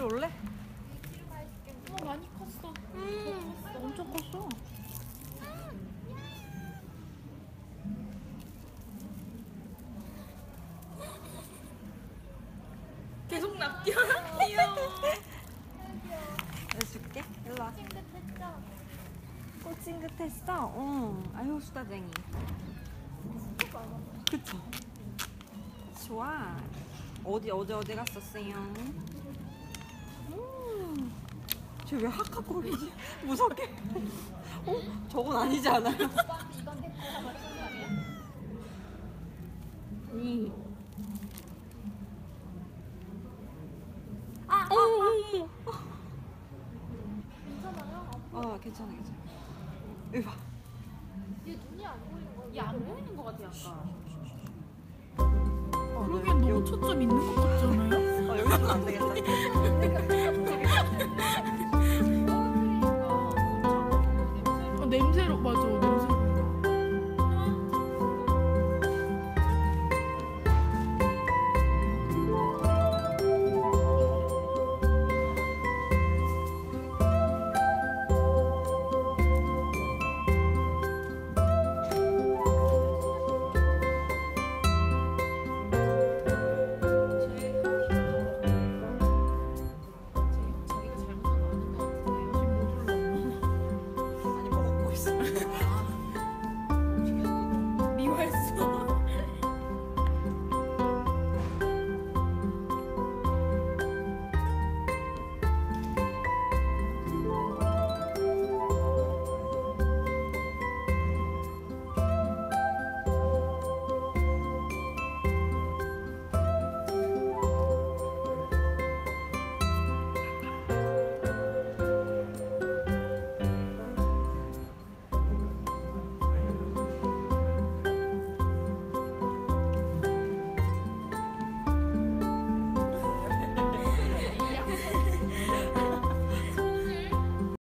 올래? 많이 컸어. 엄청 컸어. 계속 낚여. 귀여워. 해줄게. 일로 와. 찡긋했죠? 꽃 찡긋했어? 응. 아유, 수다쟁이. 그쵸? 좋아. 어디 갔었어요? 쟤 왜 하카거리지? 무섭게. 저건 아니지 않아요? 이건 내 거야. 맞은 거 아니야? 어머. 괜찮아요? 괜찮아. 여기 봐. 얘 눈이 안 보이는 거야. 얘 안 보이는 거 같아, 약간. 네. 그러기엔 너무 초점 있는 것 같잖아요? 여기서는 안 되겠다.